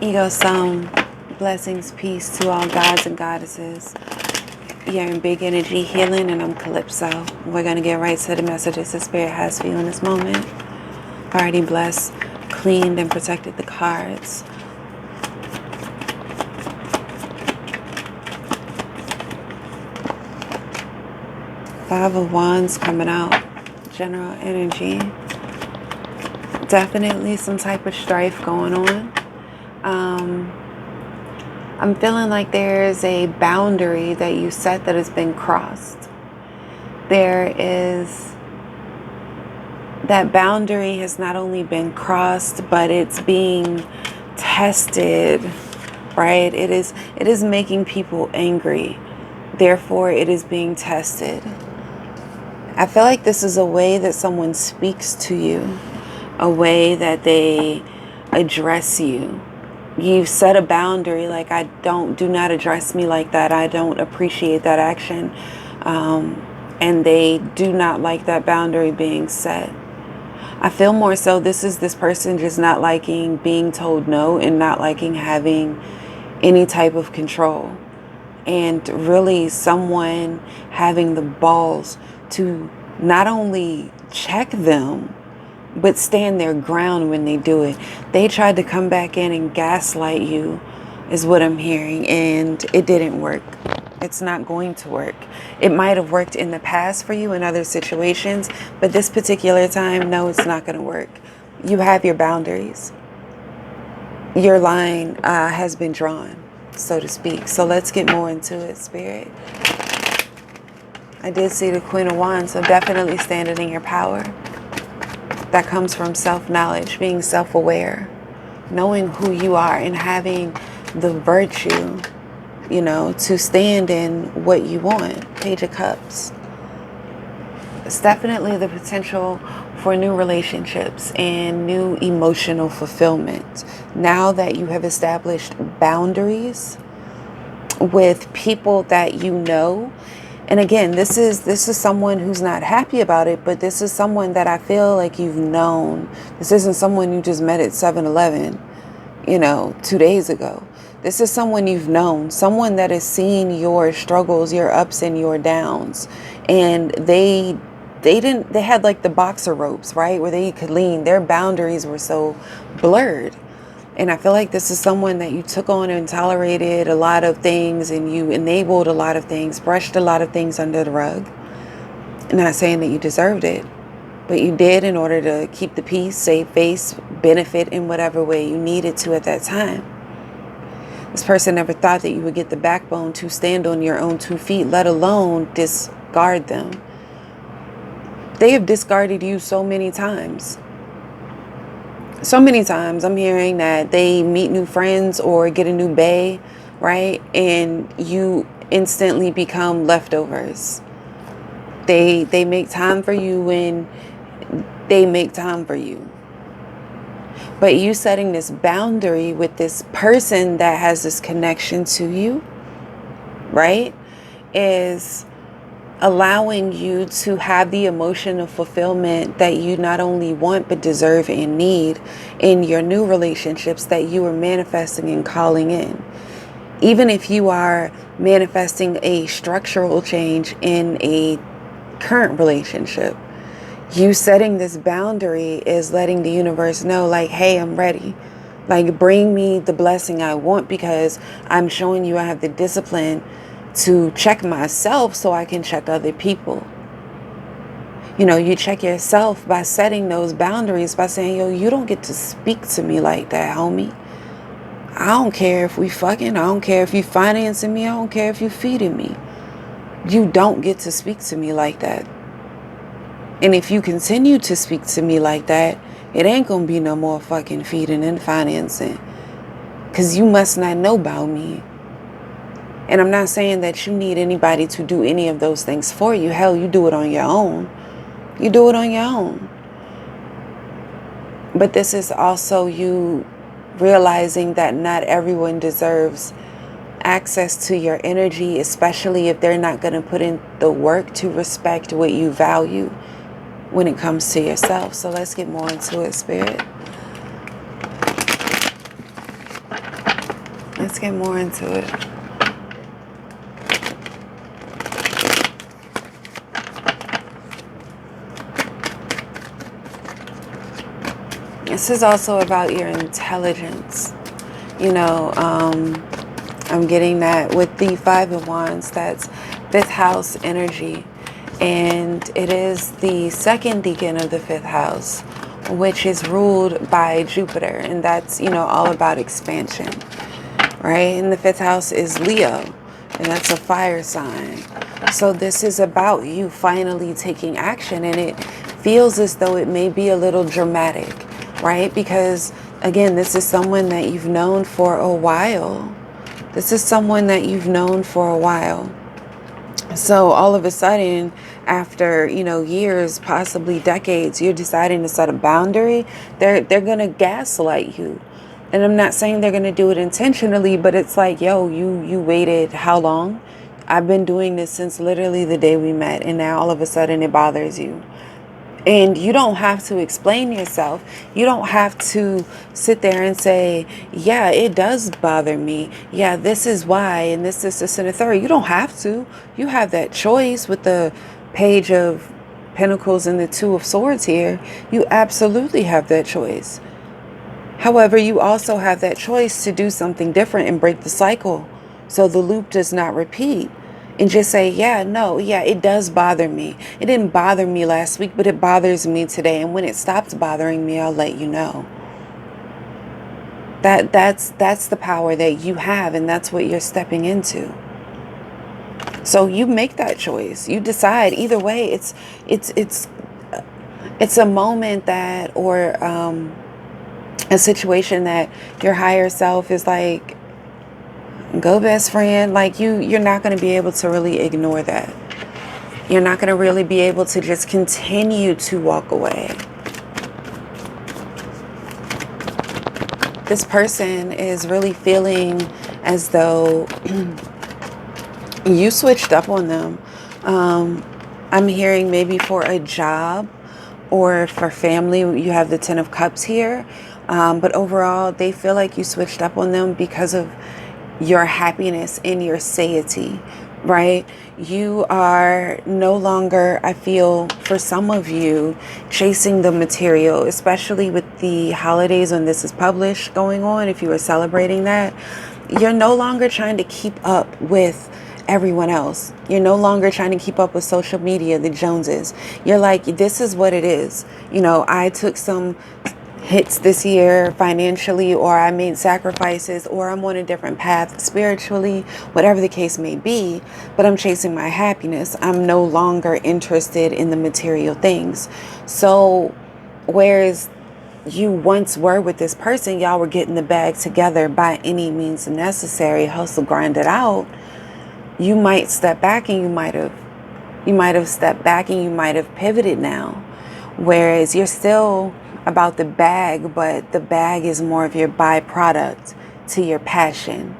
Ego Sound, blessings, peace to all gods and goddesses. You're in Big Energy Healing, and I'm Calypso. We're going to get right to the messages the Spirit has for you in this moment. Already blessed, cleaned, and protected the cards. Five of Wands coming out. General energy. Definitely some type of strife going on. I'm feeling like there's a boundary that you set that has been crossed. That boundary has not only been crossed, but it's being tested, right? It is making people angry. Therefore, it is being tested. I feel like this is a way that someone speaks to you, a way that they address you. You've set a boundary, like do not address me like that. I don't appreciate that action. And they do not like that boundary being set. I feel more so this is this person just not liking being told no and not liking having any type of control. And really someone having the balls to not only check them, but stand their ground when they do it. They tried to come back in and gaslight you, is what I'm hearing, and it didn't work. It's not going to work. It might have worked in the past for you in other situations, but this particular time, no, it's not going to work. You have your boundaries. Your line has been drawn, so to speak. So let's get more into it, Spirit. I did see the Queen of Wands, so definitely standing in your power. That comes from self-knowledge, being self-aware, knowing who you are and having the virtue, to stand in what you want. Page of Cups. It's definitely the potential for new relationships and new emotional fulfillment. Now that you have established boundaries with people that you know. And again, this is someone who's not happy about it, but this is someone that I feel like you've known. This isn't someone you just met at 7-Eleven, 2 days ago. This is someone you've known, someone that has seen your struggles, your ups and your downs. And they had like the boxer ropes, right? Where they could lean. Their boundaries were so blurred. And I feel like this is someone that you took on and tolerated a lot of things, and you enabled a lot of things, brushed a lot of things under the rug. I'm not saying that you deserved it, but you did in order to keep the peace, save face, benefit in whatever way you needed to at that time. This person never thought that you would get the backbone to stand on your own 2 feet, let alone discard them. They have discarded you so many times. So many times I'm hearing that they meet new friends or get a new bae, right? And you instantly become leftovers. They make time for you when they make time for you. But you setting this boundary with this person that has this connection to you, right, is allowing you to have the emotional fulfillment that you not only want but deserve and need in your new relationships that you are manifesting and calling in. Even if you are manifesting a structural change in a current relationship, you setting this boundary is letting the universe know, like, hey, I'm ready. Like, bring me the blessing I want, because I'm showing you I have the discipline to check myself so I can check other people. You check yourself by setting those boundaries, by saying, yo, you don't get to speak to me like that, homie. I don't care if we fucking, I don't care if you financing me, I don't care if you feeding me. You don't get to speak to me like that. And if you continue to speak to me like that, it ain't gonna be no more fucking feeding and financing. Because you must not know about me. And I'm not saying that you need anybody to do any of those things for you. Hell, you do it on your own. You do it on your own. But this is also you realizing that not everyone deserves access to your energy, especially if they're not going to put in the work to respect what you value when it comes to yourself. So let's get more into it, Spirit. Let's get more into it. This is also about your intelligence. You know, I'm getting that with the Five of Wands. That's fifth house energy. And it is the second decan of the fifth house, which is ruled by Jupiter. And that's, you know, all about expansion, right? And the fifth house is Leo, and that's a fire sign. So this is about you finally taking action. And it feels as though it may be a little dramatic, right? Because again, this is someone that you've known for a while. This is someone that you've known for a while. So all of a sudden, after, you know, years, possibly decades, you're deciding to set a boundary. They're going to gaslight you. And I'm not saying they're going to do it intentionally, but it's like, yo, you waited how long? I've been doing this since literally the day we met, and now all of a sudden it bothers you. And you don't have to explain yourself. You don't have to sit there and say, yeah, it does bother me. Yeah, this is why. And this, and the third. You don't have to. You have that choice with the Page of Pentacles and the Two of Swords here. You absolutely have that choice. However, you also have that choice to do something different and break the cycle so the loop does not repeat. And just say, yeah, no, yeah, it does bother me. It didn't bother me last week, but it bothers me today. And when it stops bothering me, I'll let you know. That's the power that you have, and that's what you're stepping into. So you make that choice. You decide. Either way, it's a moment that, or a situation that your higher self is like, go best friend. Like you're not going to be able to really ignore that. You're not going to really be able to just continue to walk away. This person is really feeling as though you switched up on them. I'm hearing maybe for a job or for family. You have the Ten of Cups here. But overall, they feel like you switched up on them because of your happiness and your satiety, right? You are no longer, I feel, for some of you, chasing the material, especially with the holidays when this is published going on. If you are celebrating that, you're no longer trying to keep up with everyone else. You're no longer trying to keep up with social media, the Joneses. You're like, this is what it is. You know, I took some hits this year financially, or I made sacrifices, or I'm on a different path spiritually, whatever the case may be, but I'm chasing my happiness. I'm no longer interested in the material things. So whereas you once were with this person, y'all were getting the bag together by any means necessary, hustle, grind it out, you might step back, and you might have stepped back and you might have pivoted now. Whereas you're still about the bag, but the bag is more of your byproduct to your passion.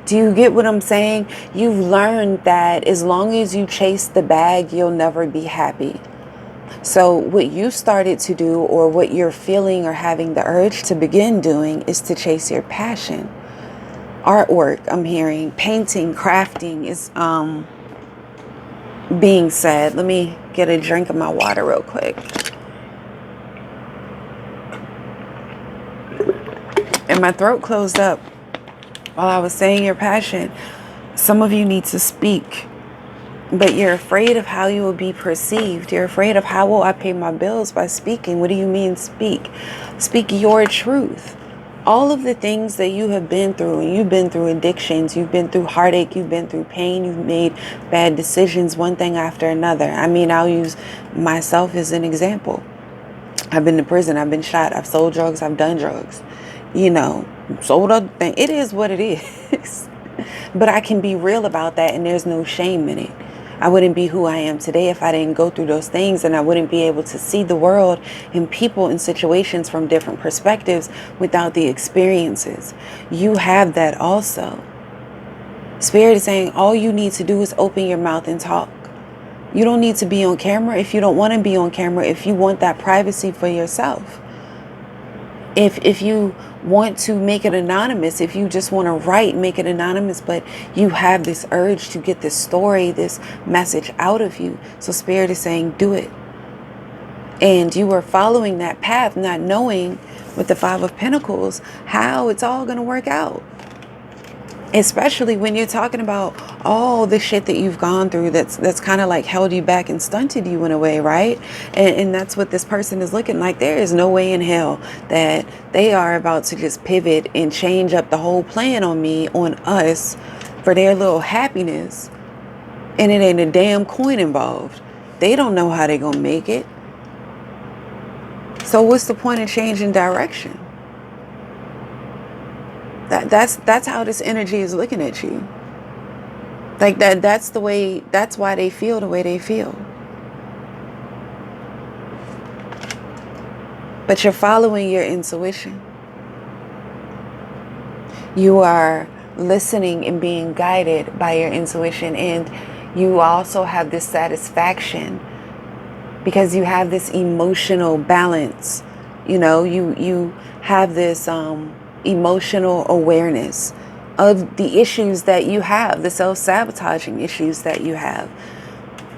Do you get what I'm saying? You've learned that as long as you chase the bag, you'll never be happy. So what you started to do, or what you're feeling or having the urge to begin doing, is to chase your passion. Artwork, I'm hearing, painting, crafting is being said. Let me get a drink of my water real quick. And my throat closed up while I was saying your passion. Some of you need to speak, but you're afraid of how you will be perceived. You're afraid of, how will I pay my bills by speaking? What do you mean speak? Speak your truth. All of the things that you have been through, and you've been through addictions, you've been through heartache, you've been through pain, you've made bad decisions, one thing after another. I mean, I'll use myself as an example. I've been to prison, I've been shot, I've sold drugs, I've done drugs. You know, sold other things. It is what it is. But I can be real about that, and there's no shame in it. I wouldn't be who I am today if I didn't go through those things, and I wouldn't be able to see the world and people and situations from different perspectives without the experiences. You have that also. Spirit is saying all you need to do is open your mouth and talk. You don't need to be on camera if you don't want to be on camera, if you want that privacy for yourself. If you want to make it anonymous, if you just want to write, make it anonymous, but you have this urge to get this story, this message out of you. So Spirit is saying, do it. And you are following that path, not knowing with the Five of Pentacles how it's all going to work out. Especially when you're talking about all the shit that you've gone through that's kind of like held you back and stunted you in a way, right? And that's what this person is looking like. There is no way in hell that they are about to just pivot and change up the whole plan on me, on us, for their little happiness. And it ain't a damn coin involved. They don't know how they're going to make it. So what's the point of changing direction? That's how this energy is looking at you. Like that's why they feel the way they feel. But you're following your intuition. You are listening and being guided by your intuition, and you also have this satisfaction because you have this emotional balance. You know, you have this emotional awareness of the issues that you have, the self-sabotaging issues that you have,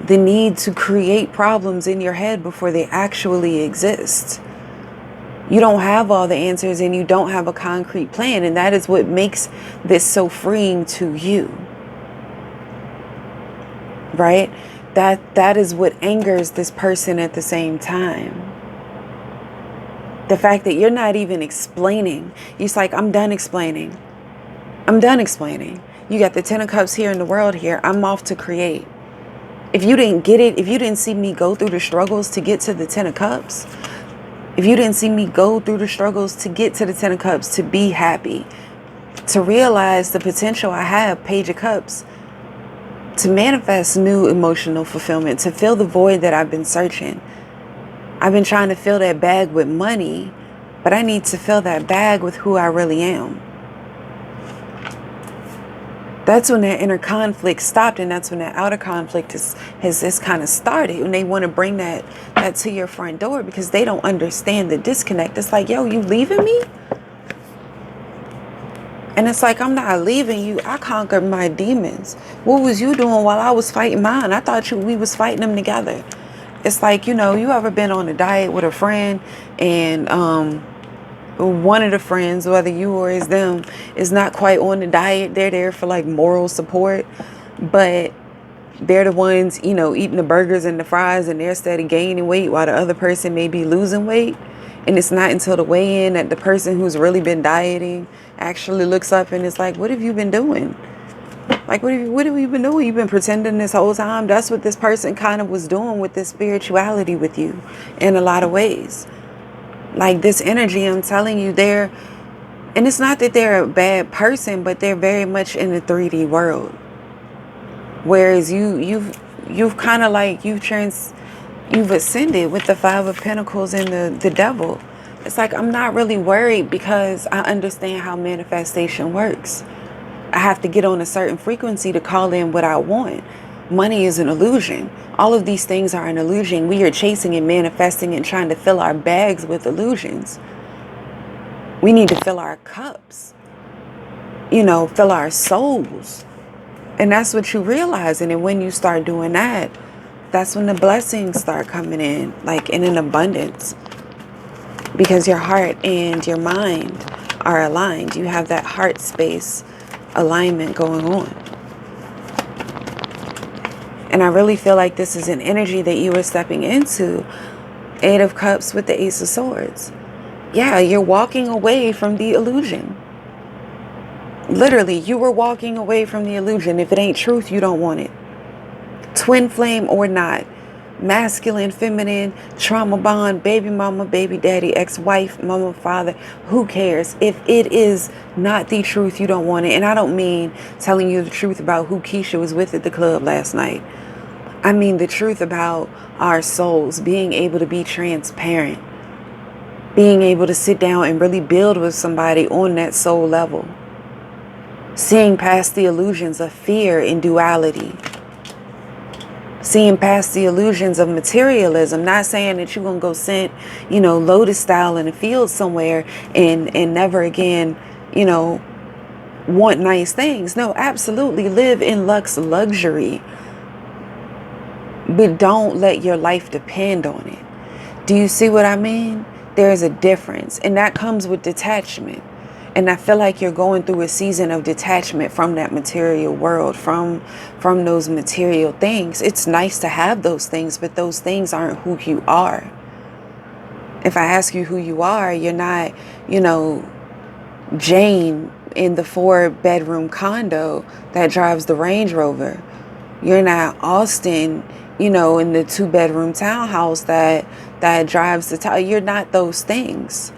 the need to create problems in your head before they actually exist. You don't have all the answers and you don't have a concrete plan, and that is what makes this so freeing to you, right? That is what angers this person at the same time. The fact that you're not even explaining. It's like, I'm done explaining. I'm done explaining. You got the Ten of Cups here in the world here. I'm off to create. If you didn't get it, if you didn't see me go through the struggles to get to the Ten of Cups, if you didn't see me go through the struggles to get to the Ten of Cups, to be happy, to realize the potential I have, Page of Cups, to manifest new emotional fulfillment, to fill the void that I've been searching. I've been trying to fill that bag with money, but I need to fill that bag with who I really am. That's when that inner conflict stopped, and that's when that outer conflict has kind of started. When they want to bring that to your front door because they don't understand the disconnect. It's like, yo, you leaving me? And it's like, I'm not leaving you. I conquered my demons. What was you doing while I was fighting mine? I thought we was fighting them together. It's like, you know, you ever been on a diet with a friend and one of the friends, whether you or is them, is not quite on the diet. They're there for like moral support, but they're the ones, you know, eating the burgers and the fries, and they're steady gaining weight while the other person may be losing weight. And it's not until the weigh-in that the person who's really been dieting actually looks up and is like, what have you been doing? Like, what have you been doing? You've been pretending this whole time. That's what this person kind of was doing with this spirituality with you in a lot of ways. Like this energy, I'm telling you, and it's not that they're a bad person, but they're very much in the 3D world. Whereas you've kind of like, you've ascended with the Five of Pentacles and the Devil. It's like, I'm not really worried because I understand how manifestation works. I have to get on a certain frequency to call in what I want. Money is an illusion. All of these things are an illusion. We are chasing and manifesting and trying to fill our bags with illusions. We need to fill our cups, you know, fill our souls. And that's what you realize. And when you start doing that, that's when the blessings start coming in, like in an abundance. Because your heart and your mind are aligned. You have that heart space alignment going on. And I really feel like this is an energy that you are stepping into. Eight of Cups with the Ace of Swords. Yeah, you're walking away from the illusion. Literally, you were walking away from the illusion. If it ain't truth, you don't want it. Twin flame or not. Masculine, feminine, trauma bond, baby mama, baby daddy, ex-wife, mama, father, who cares? If it is not the truth, you don't want it. And I don't mean telling you the truth about who Keisha was with at the club last night. I mean the truth about our souls, being able to be transparent, being able to sit down and really build with somebody on that soul level, seeing past the illusions of fear and duality, seeing past the illusions of materialism. Not saying that you're going to go sit, lotus style in a field somewhere and never again, want nice things. No, absolutely live in luxury. But don't let your life depend on it. Do you see what I mean? There's a difference. And that comes with detachment. And I feel like you're going through a season of detachment from that material world, from those material things. It's nice to have those things, but those things aren't who you are. If I ask you who you are, you're not, Jane in the 4-bedroom condo that drives the Range Rover. You're not Austin, in the 2-bedroom townhouse that drives the tower. You're not those things.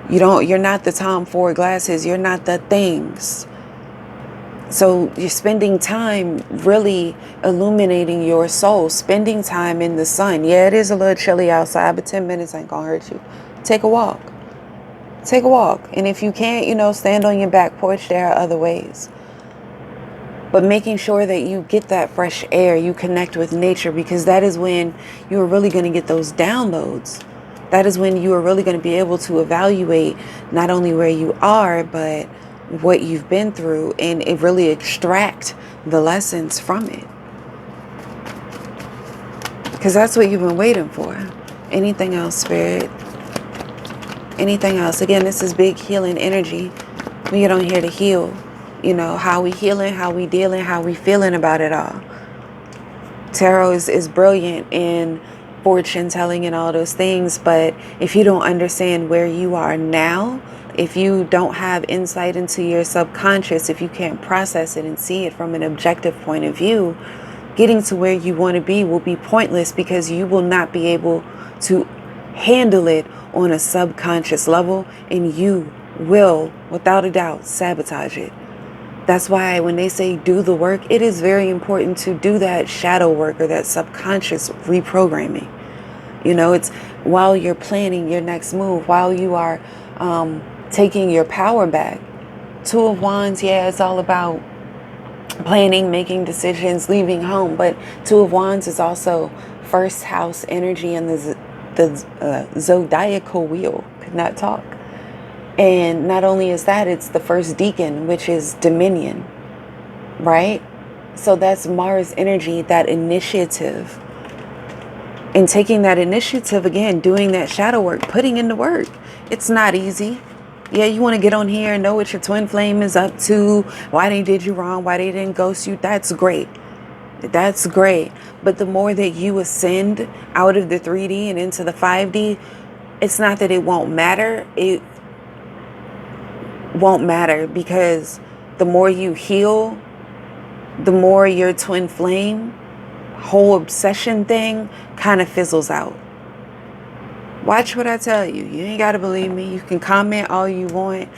You're not the Tom Ford glasses. You're not the things. So you're spending time really illuminating your soul, spending time in the sun. Yeah, it is a little chilly outside, but 10 minutes ain't gonna hurt you. Take a walk. Take a walk. And if you can't, stand on your back porch, there are other ways. But making sure that you get that fresh air, you connect with nature, because that is when you are really going to get those downloads. That is when you are really going to be able to evaluate not only where you are, but what you've been through, and it really extract the lessons from it. Because that's what you've been waiting for. Anything else, Spirit? Anything else? Again, this is big healing energy. We get on here to heal. How we healing, how we dealing, how we feeling about it all. Tarot is brilliant in fortune telling and all those things, but if you don't understand where you are now, if you don't have insight into your subconscious, if you can't process it and see it from an objective point of view, getting to where you want to be will be pointless, because you will not be able to handle it on a subconscious level, and you will, without a doubt, sabotage it. That's why when they say do the work, it is very important to do that shadow work or that subconscious reprogramming. It's while you're planning your next move, while you are taking your power back. 2 of Wands, yeah, it's all about planning, making decisions, leaving home. But 2 of Wands is also first house energy in the zodiacal wheel. Could not talk. And not only is that, it's the first deacon, which is dominion, right? So that's Mars energy, that initiative. And taking that initiative, again, doing that shadow work, putting in the work. It's not easy. Yeah, you want to get on here and know what your twin flame is up to, why they did you wrong, why they didn't ghost you. That's great. That's great. But the more that you ascend out of the 3D and into the 5D, it's not that it won't matter. It won't matter, because the more you heal, the more your twin flame whole obsession thing kind of fizzles out. Watch what I tell you. You ain't got to believe me. You can comment all you want.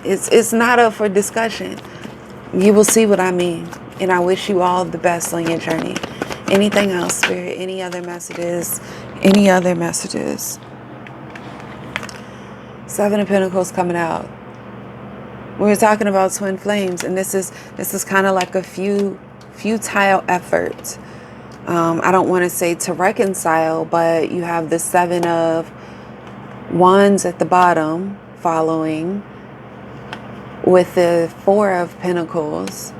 It's not up for discussion. You will see what I mean. And I wish you all the best on your journey. Anything else, Spirit? Any other messages? Any other messages? 7 of Pentacles coming out. We were talking about twin flames, and this is kind of like a futile effort. I don't want to say to reconcile, but you have the 7 of Wands at the bottom following, with the 4 of Pentacles,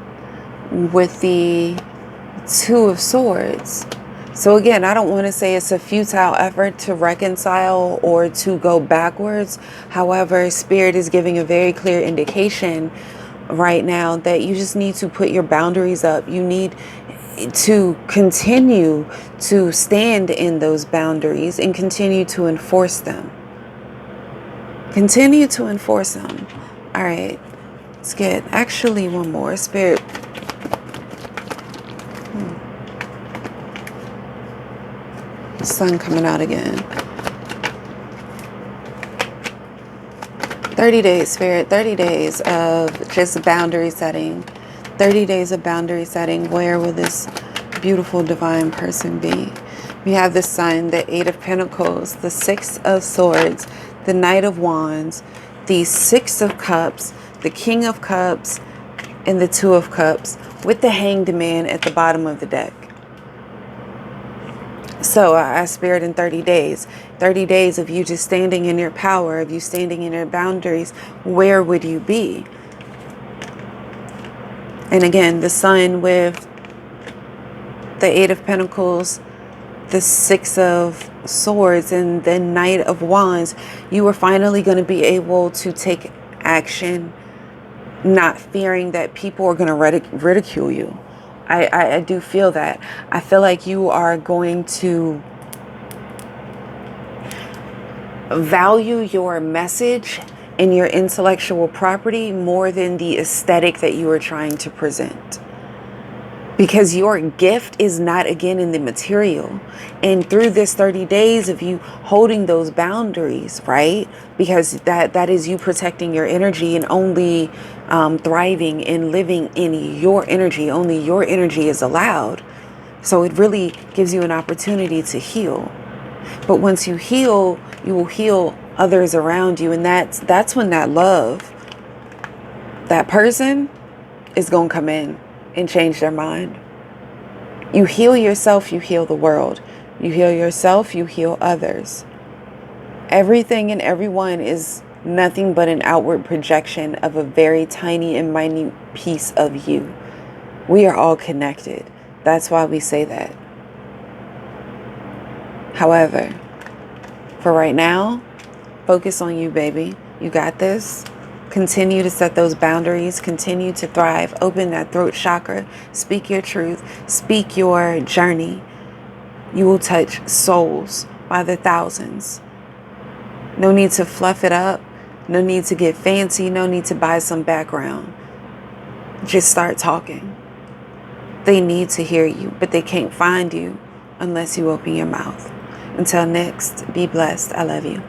with the 2 of Swords. So again, I don't want to say it's a futile effort to reconcile or to go backwards. However, Spirit is giving a very clear indication right now that you just need to put your boundaries up. You need to continue to stand in those boundaries and continue to enforce them. Continue to enforce them. All right, let's get actually one more. Spirit. Sun coming out again. 30 days, Spirit. 30 days of just boundary setting. 30 days of boundary setting. Where will this beautiful divine person be? We have the Sun, the 8 of Pentacles, the 6 of Swords, the Knight of Wands, the 6 of Cups, the King of Cups, and the Two of Cups with the Hanged Man at the bottom of the deck. So I spirit in 30 days. 30 days of you just standing in your power, of you standing in your boundaries, where would you be? And again, the Sun with the Eight of Pentacles, the Six of Swords, and the Knight of Wands. You are finally going to be able to take action, not fearing that people are going to ridicule you. I do feel that. I feel like you are going to value your message and your intellectual property more than the aesthetic that you are trying to present. Because your gift is not, again, in the material. And through this 30 days of you holding those boundaries, right? Because that is you protecting your energy and only thriving and living in your energy. Only your energy is allowed. So it really gives you an opportunity to heal. But once you heal, you will heal others around you. And that's when that love, that person is going to come in and change their mind. You heal yourself, you heal the world. You heal yourself, you heal others. Everything and everyone is nothing but an outward projection of a very tiny and minute piece of you. We are all connected. That's why we say that. However, for right now, focus on you, baby. You got this. Continue to set those boundaries. Continue to thrive. Open that throat chakra. Speak your truth. Speak your journey. You will touch souls by the thousands. No need to fluff it up. No need to get fancy. No need to buy some background. Just start talking. They need to hear you, but they can't find you unless you open your mouth. Until next, be blessed. I love you.